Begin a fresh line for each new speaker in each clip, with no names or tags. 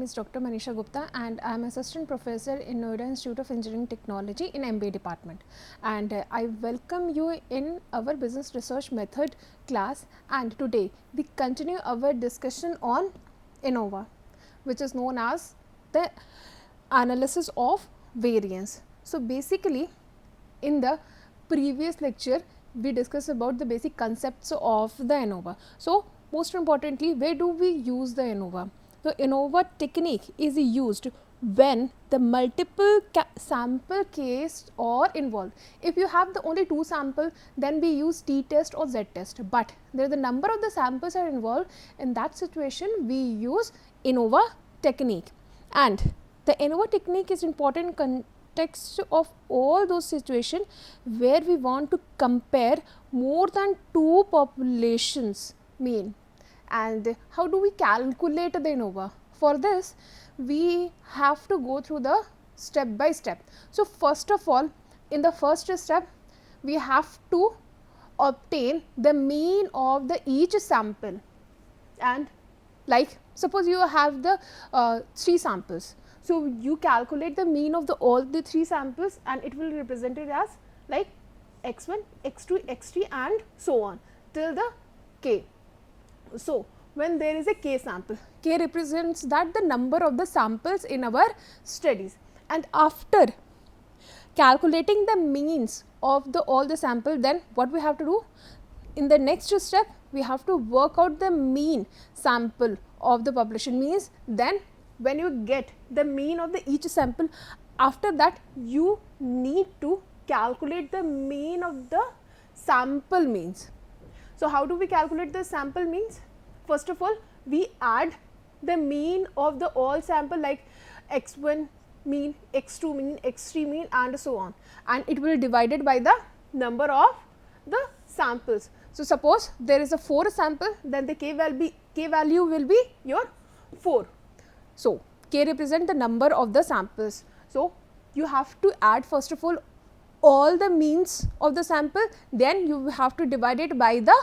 name is Dr. Manisha Gupta and I am assistant professor in Noida Institute of Engineering Technology in MBA department, and I welcome you in our business research method class. And today we continue our discussion on ANOVA, which is known as the analysis of variance. So basically, in the previous lecture we discussed about the basic concepts of the ANOVA. So most importantly, where do we use the ANOVA? The ANOVA technique is used when the multiple sample case are involved. If you have the only two sample, then we use t-test or z-test, but there the number of the samples are involved. In that situation we use ANOVA technique, and the ANOVA technique is important in context of all those situations where we want to compare more than two populations mean. And how do we calculate the ANOVA? For this we have to go through the step by step. So first of all, in the first step we have to obtain the mean of the each sample, and like suppose you have the 3 samples. So you calculate the mean of the all the 3 samples and it will be represented as like x1, x2, x3 and so on till the k. So when there is a k sample, k represents that the number of the samples in our studies, and after calculating the means of the all the sample, then what we have to do in the next step, we have to work out the mean sample of the population. Means then when you get the mean of the each sample, after that you need to calculate the mean of the sample means. So how do we calculate the sample means? First of all, we add the mean of the all sample like x1 mean, x2 mean, x3 mean and so on, and it will be divided by the number of the samples. So suppose there is a 4 sample, then the k value will be your 4. So k represent the number of the samples. So you have to add first of all the means of the sample, then you have to divide it by the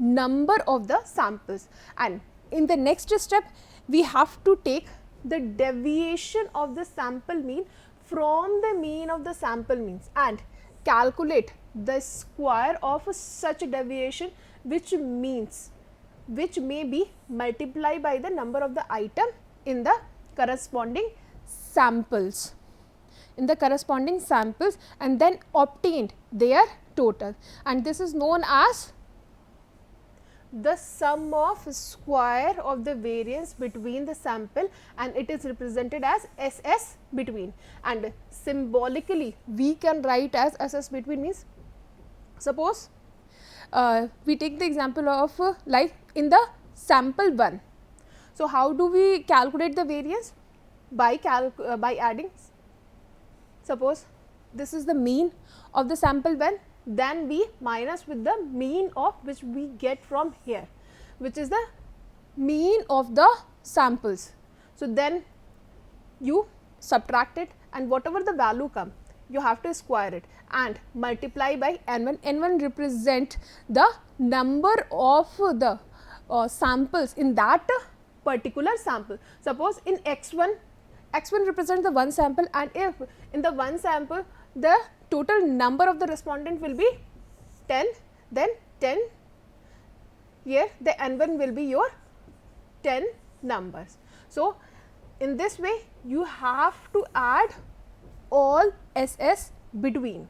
number of the samples, and in the next step we have to take the deviation of the sample mean from the mean of the sample means and calculate the square of such a deviation, which may be multiplied by the number of the item in the corresponding samples, and then obtained their total, and this is known as the sum of square of the variance between the sample, and it is represented as SS between, and symbolically we can write as SS between. Means suppose we take the example of like in the sample 1. So how do we calculate the variance? By adding, suppose this is the mean of the sample 1, then we minus with the mean of which we get from here, which is the mean of the samples. So then you subtract it, and whatever the value come, you have to square it and multiply by n1. n1 represent the number of the samples in that particular sample. Suppose in x1 represents the one sample, and if in the one sample the total number of the respondent will be 10, then 10, here the n1 will be your 10 numbers. So in this way you have to add all SS between.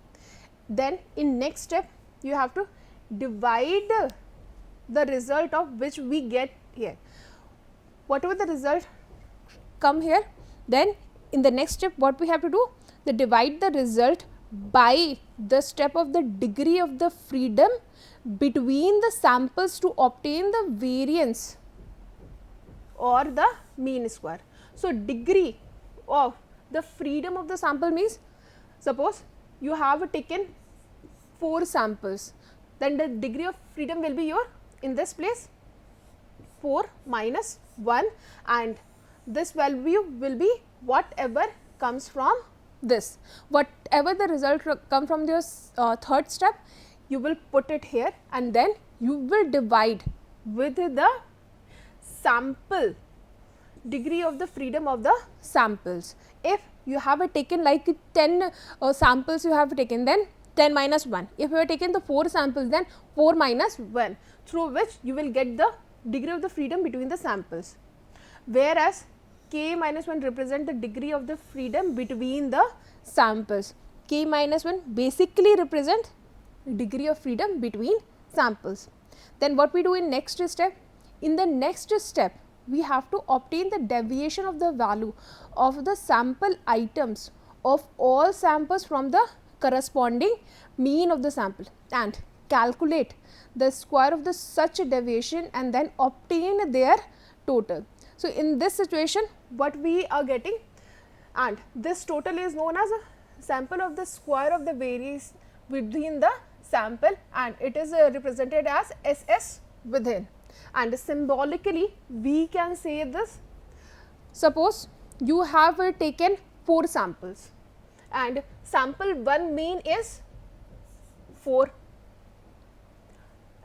Then in next step you have to divide the result of which we get here. Whatever the result come here, then in the next step what we have to do, the divide the result by the step of the degree of the freedom between the samples to obtain the variance or the mean square. So degree of the freedom of the sample means, suppose you have taken 4 samples, then the degree of freedom will be your, in this place 4 minus 1, and this value will be whatever comes from this. Whatever the result come from your third step, you will put it here, and then you will divide with the sample degree of the freedom of the samples. If you have taken like 10 samples you have taken, then 10 minus 1. If you have taken the 4 samples, then 4 minus 1, through which you will get the degree of the freedom between the samples. Whereas k minus 1 represent the degree of the freedom between the samples. K minus 1 basically represent degree of freedom between samples. Then what we do in next step? In the next step, we have to obtain the deviation of the value of the sample items of all samples from the corresponding mean of the sample and calculate the square of the such deviation and then obtain their total. So, in this situation what we are getting, and this total is known as a sample of the square of the variance within the sample, and it is represented as SS within. And symbolically we can say this: suppose you have taken 4 samples and sample 1 mean is 4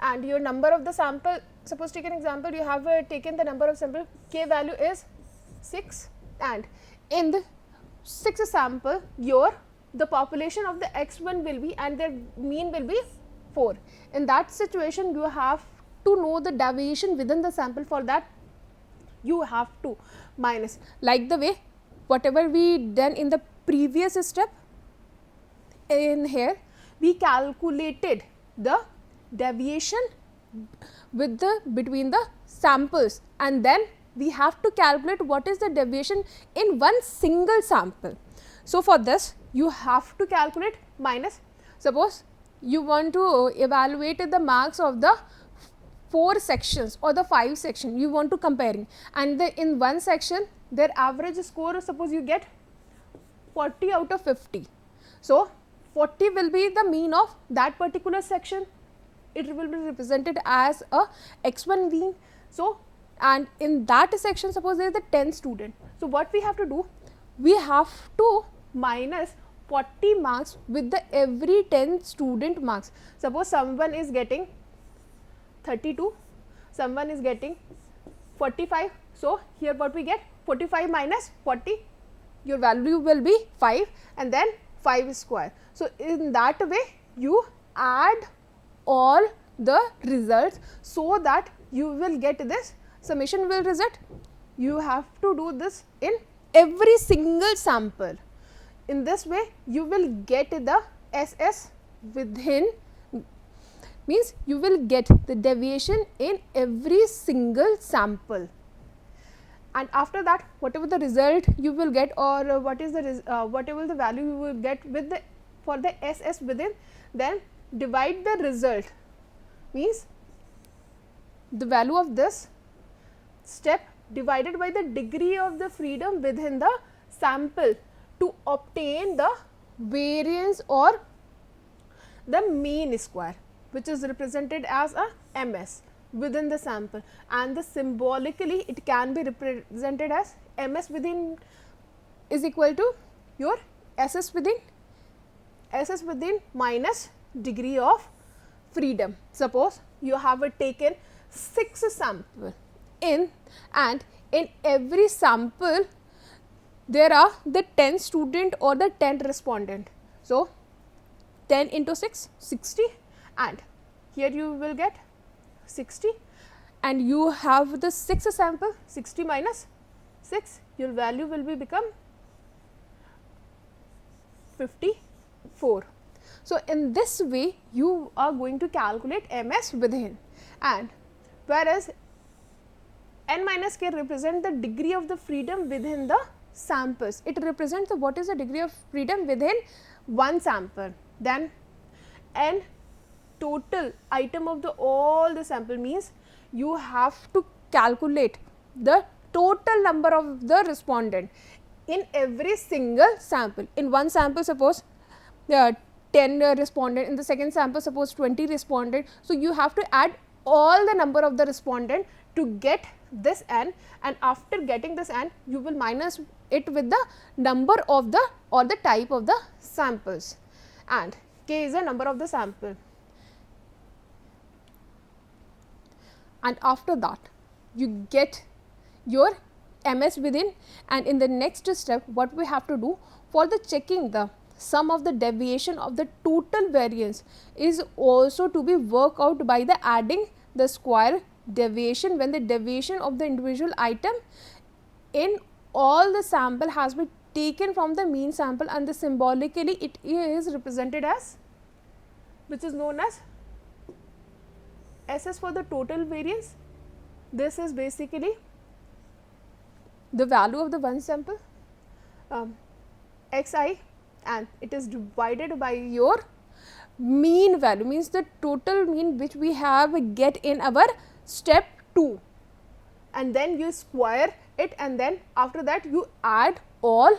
and your number of the sample, suppose take an example, you have taken the number of sample, k value is 6, and in the 6th sample the population of the x1 will be and their mean will be 4. In that situation you have to know the deviation within the sample. For that you have to minus, like the way whatever we done in the previous step. In here we calculated the deviation with the between the samples, and then we have to calculate what is the deviation in one single sample. So, for this you have to calculate minus. Suppose you want to evaluate the marks of the 4 sections or the 5 section you want to comparing, and in one section their average score, suppose you get 40 out of 50. So, 40 will be the mean of that particular section, it will be represented as a x1 mean. So, and in that section suppose there is the 10 student. So, what we have to do, we have to minus 40 marks with the every 10 student marks. Suppose someone is getting 32, someone is getting 45. So, here what we get, 45 minus 40, your value will be 5 and then 5 square. So, in that way you add all the results so that you will get this summation will result. You have to do this in every single sample. In this way you will get the SS within, means you will get the deviation in every single sample, and after that whatever the result you will get, or what is the whatever the value you will get with the for the SS within, then divide the result, means the value of this step divided by the degree of the freedom within the sample to obtain the variance or the mean square, which is represented as a MS within the sample, and the symbolically it can be represented as MS within is equal to your SS within minus degree of freedom. Suppose you have taken 6 sample in, and in every sample there are the 10 student or the 10 respondent. So, 10 into 6, 60, and here you will get 60, and you have the 6 sample, 60 minus 6, your value will be become 54. So, in this way you are going to calculate MS within, and whereas n minus k represent the degree of the freedom within the samples. It represents the what is the degree of freedom within one sample. Then n total item of the all the sample, means you have to calculate the total number of the respondent in every single sample. In one sample suppose 10 respondent, in the second sample suppose 20 respondent. So, you have to add all the number of the respondent to get this n, and after getting this n you will minus it with the number of the or the type of the samples, and k is the number of the sample. And after that you get your ms within, and in the next step what we have to do for the checking the sum of the deviation of the total variance is also to be worked out by the adding the square deviation when the deviation of the individual item in all the sample has been taken from the mean sample, and the symbolically it is represented as, which is known as SS for the total variance. This is basically the value of the one sample xi, and it is divided by your mean value, means the total mean which we have get in our step 2, and then you square it, and then after that you add all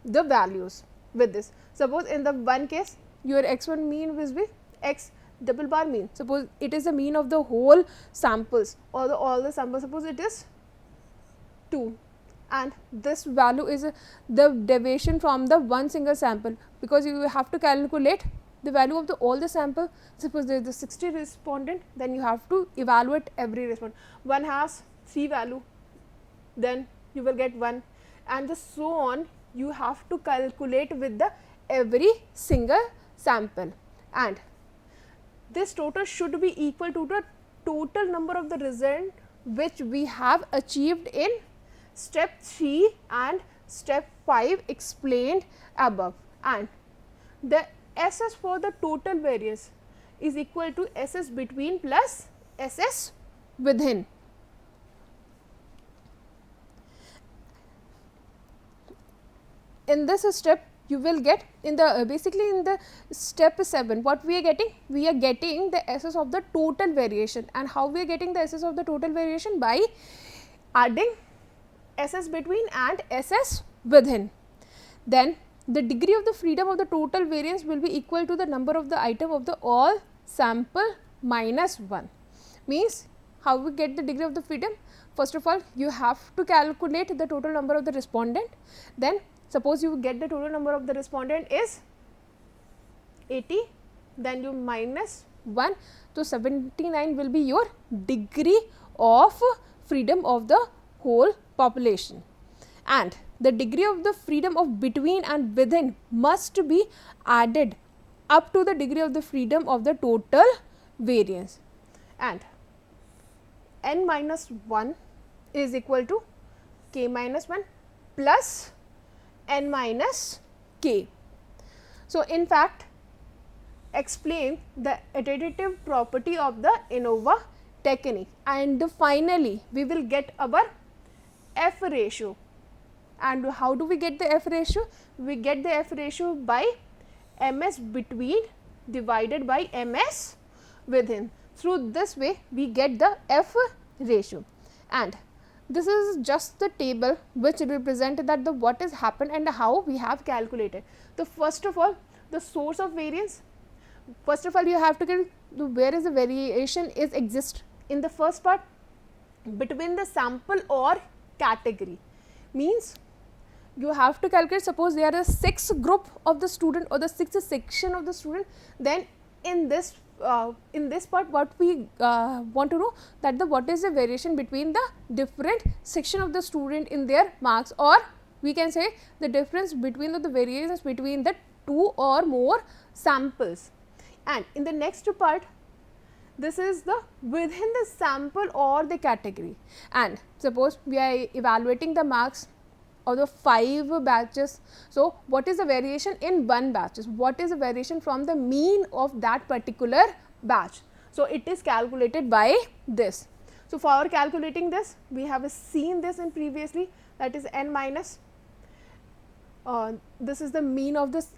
the values with this. Suppose in the one case your x1 mean will be x double bar mean, suppose it is the mean of the whole samples or all the samples, suppose it is 2, and this value is the deviation from the one single sample, because you have to calculate the value of the all the sample. Suppose there is the 60 respondent, then you have to evaluate every respondent. One has 3 value, then you will get 1, and the so on you have to calculate with the every single sample, and this total should be equal to the total number of the result which we have achieved in step 3 and step 5 explained above, and the SS for the total variance is equal to SS between plus SS within. In this step you will get in the basically in the step 7 what we are getting? We are getting the SS of the total variation, and how we are getting the SS of the total variation? By adding SS between and SS within. Then the degree of the freedom of the total variance will be equal to the number of the item of the all sample minus 1. Means how we get the degree of the freedom? First of all you have to calculate the total number of the respondent, then suppose you get the total number of the respondent is 80, then you minus 1, so 79 will be your degree of freedom of the whole population, and the degree of the freedom of between and within must be added up to the degree of the freedom of the total variance, and n minus 1 is equal to k minus 1 plus n minus k. So, in fact explain the additive property of the ANOVA technique, and finally we will get our F ratio. And how do we get the F ratio? We get the F ratio by ms between divided by ms within. Through this way we get the F ratio, and this is just the table which represent that the what has happened and how we have calculated. So, first of all the source of variance, first of all you have to get where is the variation is exist in the first part between the sample or category, means you have to calculate, suppose there are 6 group of the student or the 6th section of the student, then in this part what we want to know that the what is the variation between the different section of the student in their marks, or we can say the difference between the variations between the 2 or more samples. And in the next part this is the within the sample or the category, and suppose we are evaluating the marks of the 5 batches. So, what is the variation in one batches? What is the variation from the mean of that particular batch? So, it is calculated by this. So, for calculating this we have seen this in previously, that is n minus this is the mean of this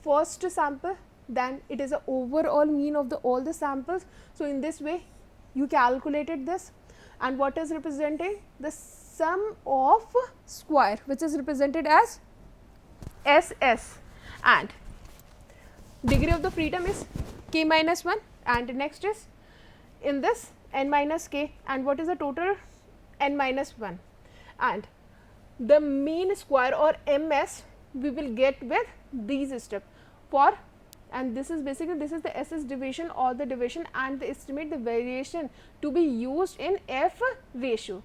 first sample, then it is the overall mean of the all the samples. So, in this way you calculated this, and what is representing the sum of square which is represented as SS, and degree of the freedom is k minus 1, and next is in this n minus k, and what is the total? N minus 1, and the mean square or ms we will get with these steps for, and this is basically this is the SS division or the division, and the estimate the variation to be used in F ratio.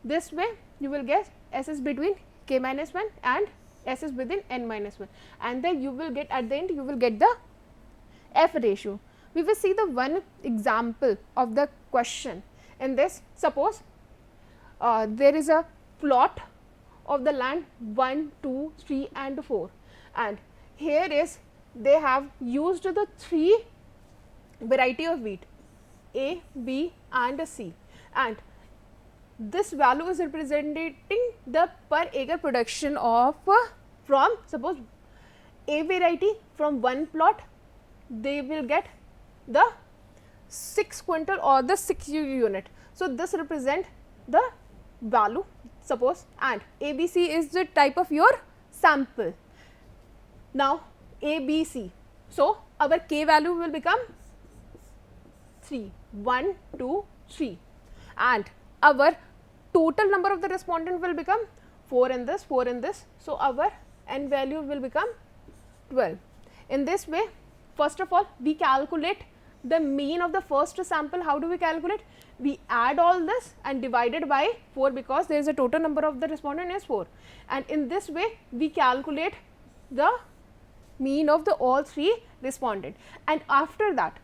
This way you will get S is between k minus 1 and S is within n minus 1, and then you will get at the end you will get the F ratio. We will see the one example of the question. In this, suppose there is a plot of the land 1, 2, 3 and 4, and here is they have used the 3 variety of wheat A, B and C, and this value is representing the per acre production of from suppose A variety from one plot they will get the 6 quintal or the 6 unit. So, this represent the value suppose, and ABC is the type of your sample. Now, ABC. So, our K value will become 3, 1, 2, 3, and our total number of the respondent will become 4 in this, 4 in this. So, our N value will become 12. In this way, first of all, we calculate the mean of the first sample. How do we calculate? We add all this and divide it by 4, because there is a total number of the respondent is 4, and in this way we calculate the mean of the all 3 respondent, and after that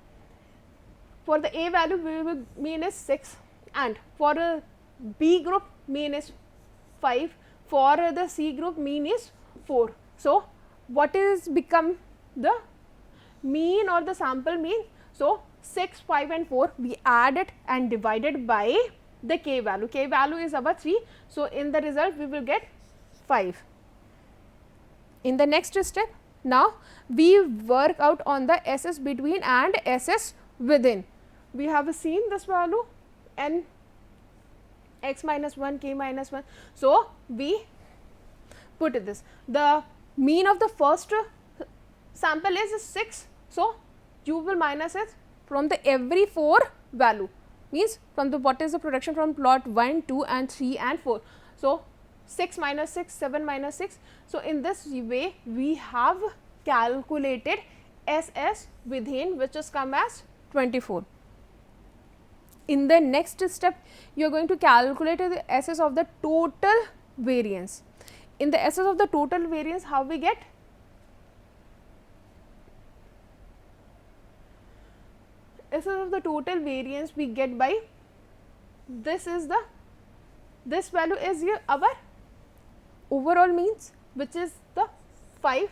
for the A value we will mean is 6, and for a B group mean is 5, for the C group mean is 4. So, what is become the mean or the sample mean? So, 6, 5 and 4 we add it and divide it by the K value. K value is our 3. So, in the result we will get 5. In the next step, now we work out on the SS between and SS within. We have seen this value n x minus 1 k minus 1. So, we put this. The mean of the first sample is 6. So, you will minus it from the every 4 value, means from the what is the production from plot 1, 2 and 3 and 4. So, 6 minus 6, 7 minus 6. So, in this way we have calculated SS within, which is come as 24. In the next step, you are going to calculate the SS of the total variance. In the SS of the total variance, how we get? SS of the total variance we get by, this is the, this value is your our overall means, which is the 5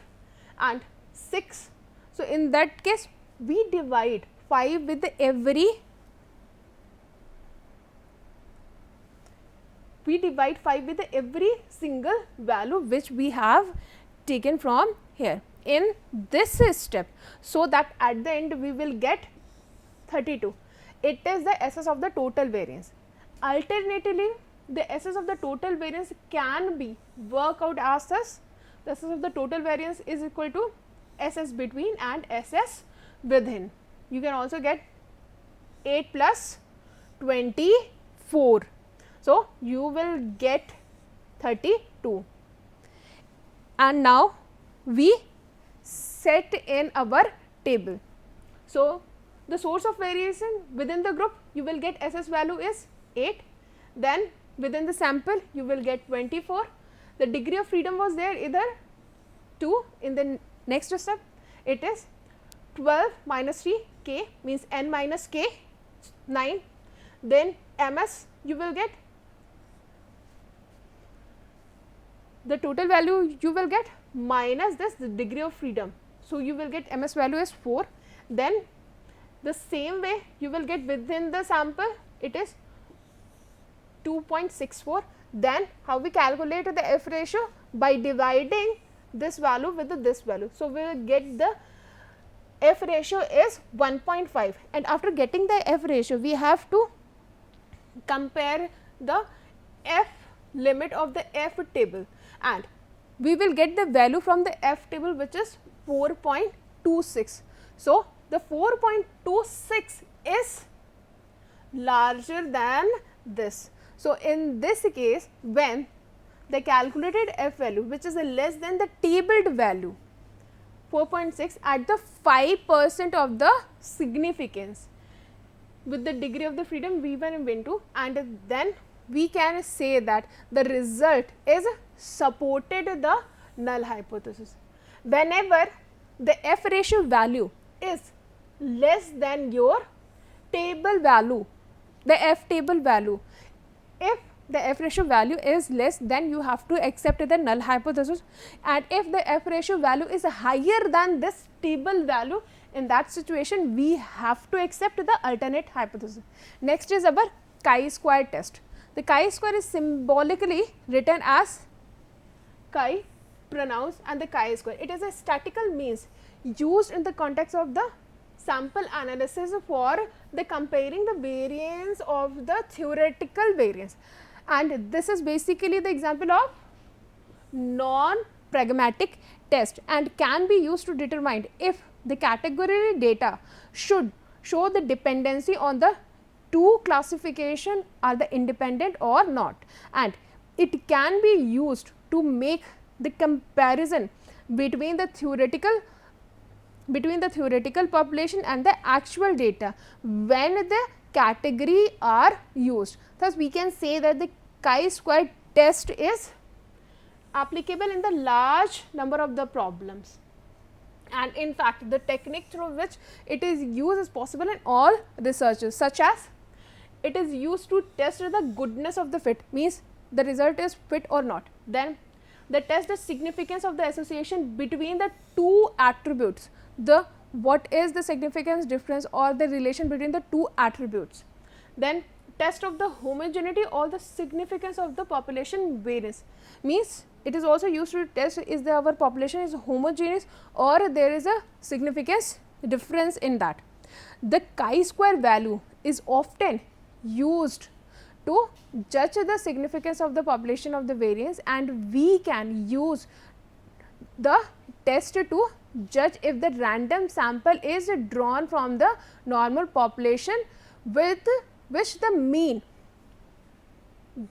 and 6. So, in that case we divide 5 with the every, we divide 5 with the every single value which we have taken from here in this step, so that at the end we will get 32. It is the SS of the total variance. Alternatively, the SS of the total variance can be worked out as this. The SS of the total variance is equal to SS between and SS within. You can also get 8 plus 24. So, you will get 32, and now we set in our table. So, the source of variation within the group, you will get SS value is 8, then within the sample you will get 24. The degree of freedom was there either 2. In the next step it is 12 minus 3 k, means n minus k 9, then MS you will get the total value you will get minus this the degree of freedom. So, you will get MS value is 4, then the same way you will get within the sample it is 2.64. Then how we calculate the F ratio? By dividing this value with this value. So, we will get the F ratio is 1.5, and after getting the F ratio we have to compare the F limit of the F table, and we will get the value from the F table, which is 4.26. So, the 4.26 is larger than this. So, in this case, when the calculated F value, which is less than the tabled value 4.6 at the 5% of the significance with the degree of the freedom V1 and V2, and then we can say that the result is supported the null hypothesis. Whenever the F ratio value is less than your table value, the F table value, if the F ratio value is less, then you have to accept the null hypothesis, and if the F ratio value is higher than this table value, in that situation we have to accept the alternate hypothesis. Next is our chi-square test. The chi-square is symbolically written as chi pronounced and the chi-square. It is a statistical means used in the context of the sample analysis for the comparing the variance of the theoretical variance, and this is basically the example of non-pragmatic test and can be used to determine if the category data should show the dependency on the two classification are the independent or not, and it can be used to make the comparison between the theoretical population and the actual data when the category are used. Thus, we can say that the chi-square test is applicable in the large number of the problems, and in fact, the technique through which it is used is possible in all researches, such as it is used to test the goodness of the fit, means the result is fit or not. Then they test the significance of the association between the two attributes, the what is the significance difference or the relation between the two attributes. Then test of the homogeneity or the significance of the population variance, means it is also used to test is our population is homogeneous or there is a significance difference in that. The chi-square value is often used to judge the significance of the population of the variance, and we can use the test to judge if the random sample is drawn from the normal population with which the mean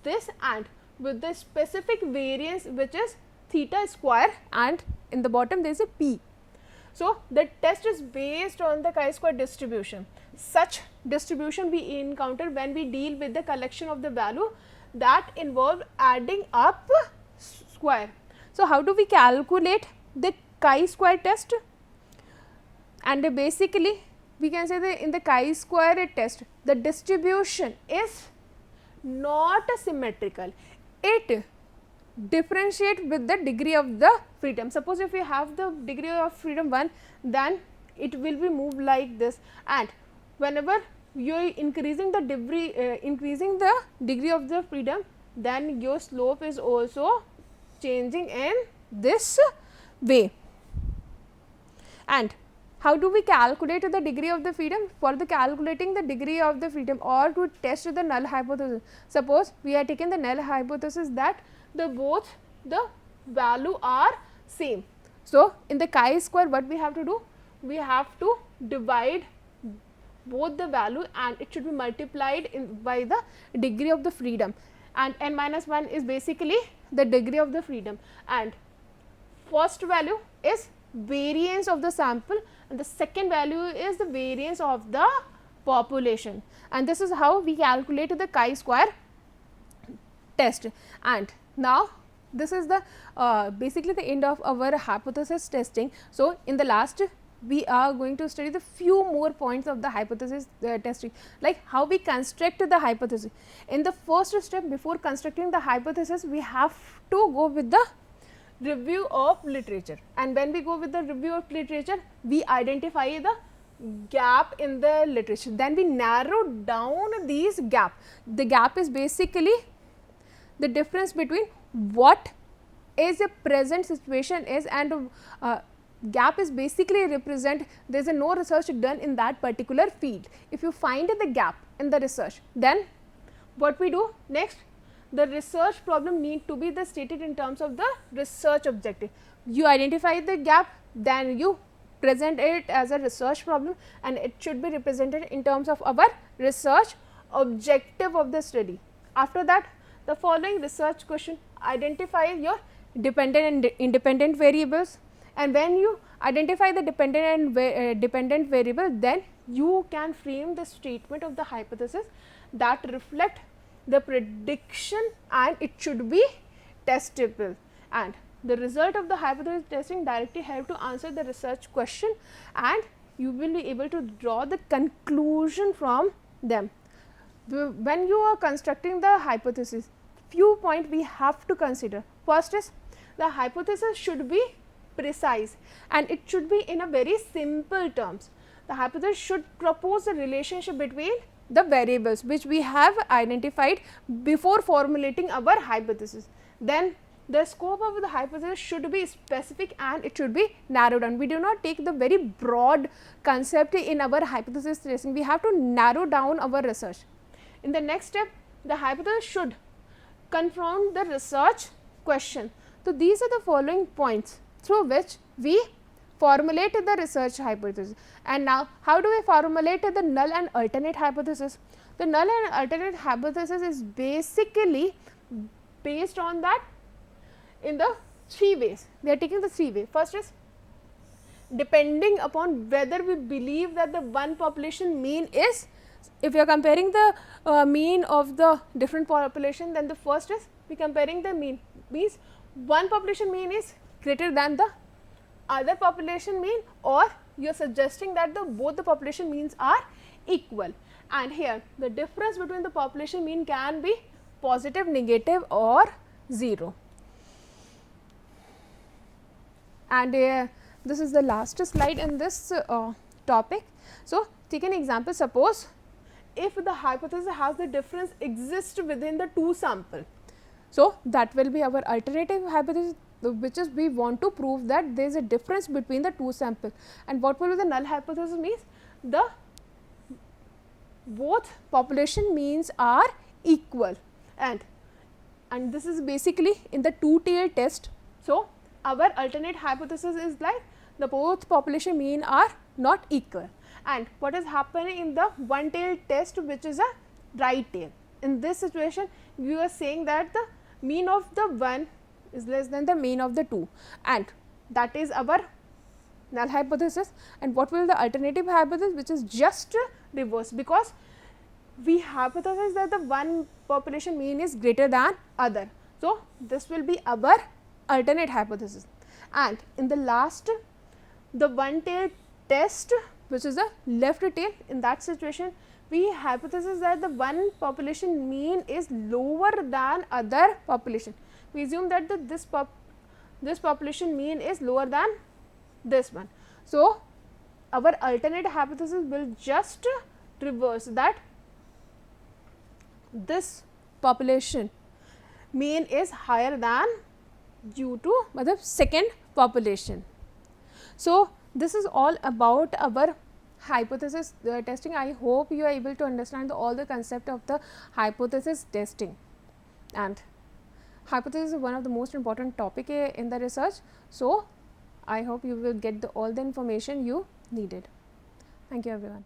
this and with the specific variance which is theta square, and in the bottom there is a p. So, the test is based on the chi-square distribution. Such distribution we encounter when we deal with the collection of the value that involve adding up square. So, how do we calculate the chi-square test? And basically we can say that in the chi-square test the distribution is not symmetrical, it differentiate with the degree of the freedom. Suppose if you have the degree of freedom 1, then it will be moved like this, and whenever you are increasing the degree of the freedom, then your slope is also changing in this way. And how do we calculate the degree of the freedom? For the calculating the degree of the freedom or to test the null hypothesis, suppose we are taking the null hypothesis that the both the value are same. So, in the chi-square what we have to do? We have to divide both the value and it should be multiplied by the degree of the freedom, and n minus 1 is basically the degree of the freedom, and first value is variance of the sample and the second value is the variance of the population, and this is how we calculate the chi-square test. And now this is the basically the end of our hypothesis testing. So, in the last we are going to study the few more points of the hypothesis testing, like how we construct the hypothesis. In the first step, before constructing the hypothesis, we have to go with the review of literature, and when we go with the review of literature, we identify the gap in the literature, then we narrow down these gap. The gap is basically the difference between what is a present situation is, and gap is basically represent there is no research done in that particular field. If you find the gap in the research, then what we do next? The research problem need to be the stated in terms of the research objective. You identify the gap, then you present it as a research problem, and it should be represented in terms of our research objective of the study. After that, the following research question: identify your dependent and independent variables, and when you identify the dependent and dependent variable, then you can frame the statement of the hypothesis that reflect the prediction and it should be testable, and the result of the hypothesis testing directly help to answer the research question and you will be able to draw the conclusion from them. When you are constructing the hypothesis, few points we have to consider. First is the hypothesis should be precise and it should be in a very simple terms. The hypothesis should propose a relationship between the variables which we have identified before formulating our hypothesis. Then the scope of the hypothesis should be specific and it should be narrowed down. We do not take the very broad concept in our hypothesis testing, we have to narrow down our research. In the next step, the hypothesis should confront the research question. So, these are the following points through which we formulate the research hypothesis. And now, how do we formulate the null and alternate hypothesis? The null and alternate hypothesis is basically based on that in the three ways. We are taking the three ways. First is depending upon whether we believe that the one population mean is, if you are comparing the mean of the different population, then the first is we comparing the mean, means one population mean is greater than the other population mean, or you are suggesting that the both the population means are equal. And here the difference between the population mean can be positive, negative or 0. And this is the last slide in this topic. So, take an example, suppose if the hypothesis has the difference exist within the two sample. So, that will be our alternative hypothesis, which is we want to prove that there is a difference between the two sample. And what will be the null hypothesis means? The both population means are equal, and this is basically in the two-tailed test. So, our alternate hypothesis is like the both population mean are not equal. And what is happening in the one-tailed test, which is a right tail? In this situation, we are saying that the mean of the one is less than the mean of the two, and that is our null hypothesis. And what will the alternative hypothesis, which is just reverse, because we hypothesize that the one population mean is greater than other. So, this will be our alternate hypothesis. And in the last, the one-tailed test, which is the left tail, in that situation we hypothesize that the one population mean is lower than other population. We assume that this population mean is lower than this one. So, our alternate hypothesis will just reverse that this population mean is higher than due to the second population. So, this is all about our hypothesis testing. I hope you are able to understand all the concept of the hypothesis testing, and hypothesis is one of the most important topic in the research. So, I hope you will get all the information you needed. Thank you everyone.